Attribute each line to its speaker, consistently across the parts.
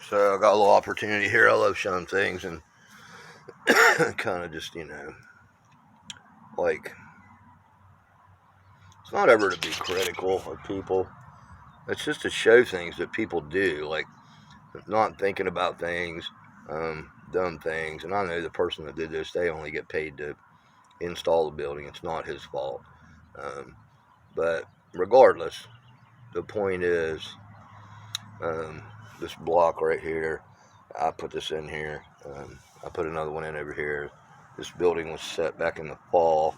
Speaker 1: So I got a little opportunity here. I love showing things and kind of just, like, it's not ever to be critical of people. It's just to show things that people do, like not thinking about things, dumb things. And I know the person that did this, they only get paid to install the building. It's not his fault. But regardless, the point is, this block right here, I put this in here. I put another one in over here. This building was set back in the fall,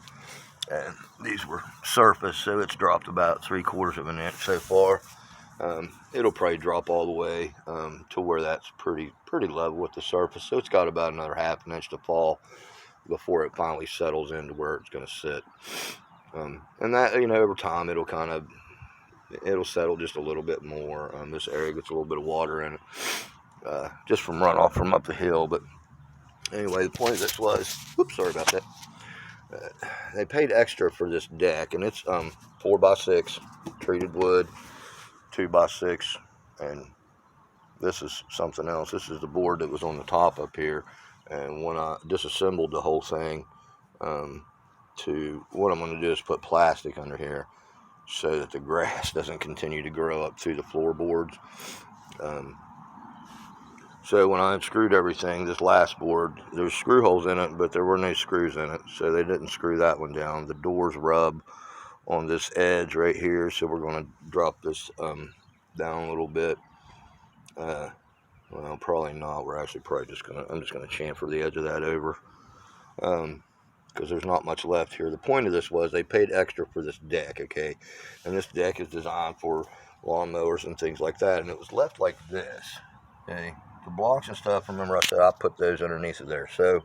Speaker 1: and these were surface, so it's dropped about 3/4 of an inch so far. It'll probably drop all the way to where that's pretty level with the surface, so it's got about another 1/2 inch to fall before it finally settles into where it's going to sit. And that, over time it'll settle just a little bit more. This area gets a little bit of water in it, just from runoff from up the hill. But anyway, the point of this was, sorry about that. They paid extra for this deck, and it's 4x6 treated wood, 2x6, and this is something else. This is the board that was on the top up here, and when I disassembled the whole thing, what I'm going to do is put plastic under here so that the grass doesn't continue to grow up through the floorboards. So when I unscrewed everything, this last board, there was screw holes in it, but there were no screws in it, so they didn't screw that one down. The doors rub on this edge right here, so we're going to drop this down a little bit. Well, probably not. We're actually I'm just going to chamfer the edge of that over, because there's not much left here. The point of this was they paid extra for this deck, okay? And this deck is designed for lawnmowers and things like that, and it was left like this, okay? The blocks and stuff, remember I said I put those underneath of there. So,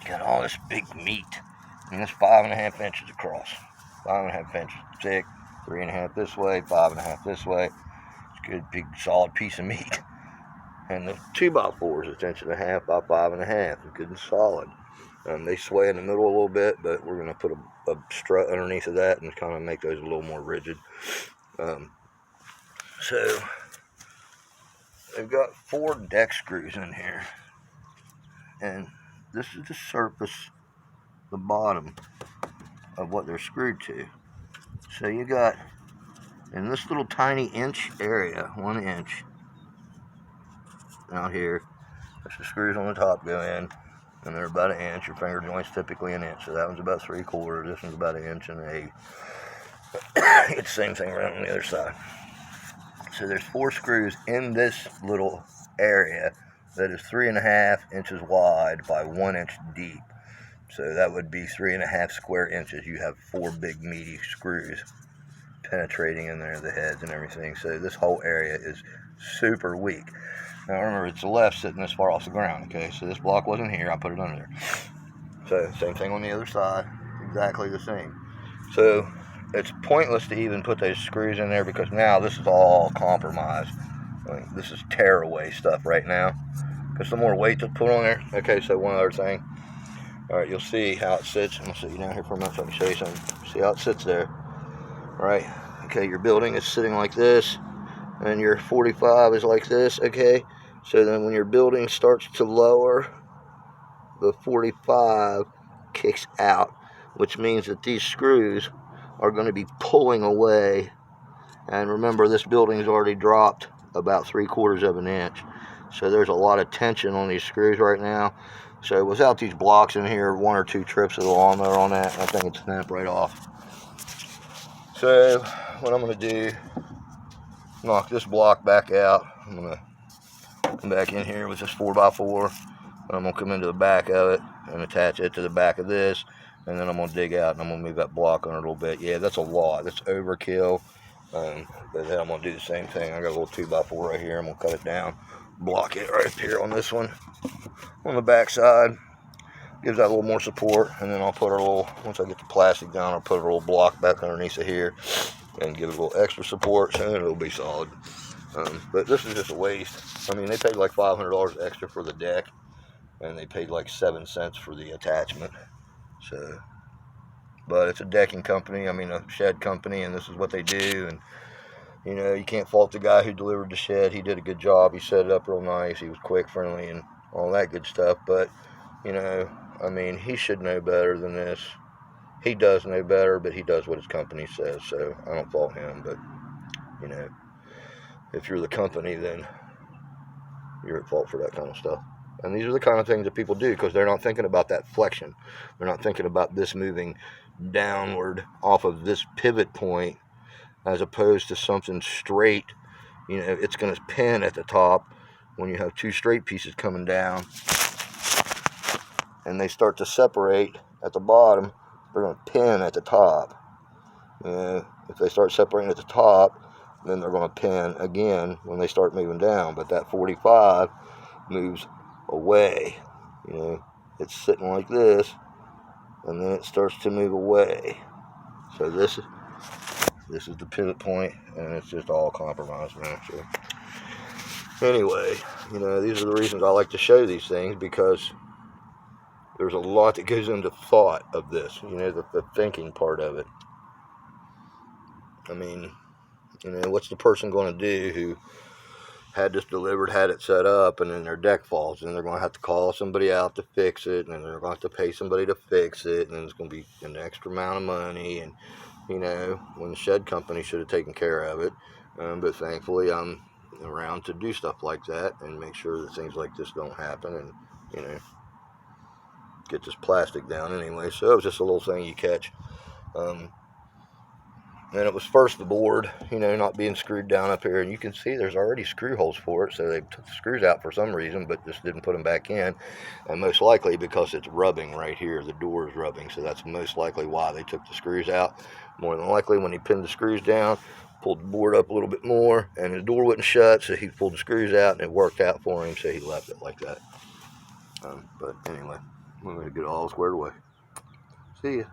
Speaker 1: got all this big meat, and it's 5.5 inches across, 5.5 inches thick, 3.5 this way, 5.5 this way. It's a good big solid piece of meat. And the 2x4 is 1.5 inches by 5.5, good and solid. They sway in the middle a little bit, but we're going to put a strut underneath of that and kind of make those a little more rigid. So they've got 4 deck screws in here, and this is the surface, the bottom of what they're screwed to. So you got, in this little tiny inch area, 1 inch out here, that's the screws on the top go in, and they're about 1 inch. Your finger joint's typically 1 inch, so that one's about 3/4. This one's about 1 1/8. It's the same thing around on the other side. So there's 4 screws in this little area that is 3.5 inches wide by 1 inch deep. So that would be 3.5 square inches. You have 4 big meaty screws penetrating in there, the heads and everything. So this whole area is super weak. Now remember, it's the left sitting this far off the ground, okay? So this block wasn't here, I put it under there. So same thing on the other side, exactly the same. So it's pointless to even put those screws in there, because now this is all compromised. This is tearaway stuff right now, because some more weight to put on there. Okay, so one other thing. All right, you'll see how it sits. I'm going to sit you down here for a minute so I can show you something. See how it sits there. All right, okay, your building is sitting like this, and your 45 is like this, okay? So then when your building starts to lower, the 45 kicks out, which means that these screws are going to be pulling away. And remember, this building has already dropped about 3/4 of an inch, so there's a lot of tension on these screws right now. So without these blocks in here, 1 or 2 trips of the lawnmower on that, I think it'd snap right off. So what I'm going to do, knock this block back out. I'm going to come back in here with this 4x4, and I'm going to come into the back of it and attach it to the back of this, and then I'm going to dig out and I'm going to move that block on it a little bit. Yeah, that's a lot. That's overkill. But then I'm going to do the same thing. I got a little 2x4 right here. I'm going to cut it down, block it right up here on this one. On the back side, gives that a little more support, and then I'll put a little, once I get the plastic down, I'll put a little block back underneath of here and give it a little extra support, so it'll be solid. But this is just a waste. I mean, they paid like $500 extra for the deck, and they paid like 7 cents for the attachment. So, but it's a decking company, I mean a shed company, and this is what they do, and You know, you can't fault the guy who delivered the shed. He did a good job. He set it up real nice. He was quick, friendly, and all that good stuff. But, you know, I mean, he should know better than this. He does know better, but he does what his company says, so I don't fault him. But, you know, if you're the company, then you're at fault for that kind of stuff. And these are the kind of things that people do because they're not thinking about that flexion. They're not thinking about this moving downward off of this pivot point as opposed to something straight. You know, it's going to pin at the top when you have two straight pieces coming down and they start to separate at the bottom. They're going to pin at the top. You know, if they start separating at the top, then they're going to pin again when they start moving down. But that 45 moves away. You know, it's sitting like this, and then it starts to move away. So this is the pivot point, and it's just all compromised now. So anyway, you know, these are the reasons I like to show these things, because there's a lot that goes into thought of this, you know, the thinking part of it. I mean, you know, what's the person going to do who had this delivered, had it set up, and then their deck falls, and they're going to have to call somebody out to fix it, and then they're going to have to pay somebody to fix it, and then it's going to be an extra amount of money, and, you know, when the shed company should have taken care of it. But thankfully, I'm around to do stuff like that and make sure that things like this don't happen, and, you know, get this plastic down anyway. So it was just a little thing you catch. And it was first the board, you know, not being screwed down up here. And you can see there's already screw holes for it. So they took the screws out for some reason, but just didn't put them back in. And most likely because it's rubbing right here. The door is rubbing. So that's most likely why they took the screws out. More than likely when he pinned the screws down, pulled the board up a little bit more, and the door wouldn't shut. So he pulled the screws out and it worked out for him. So he left it like that. But anyway, we're going to get it all squared away. See ya.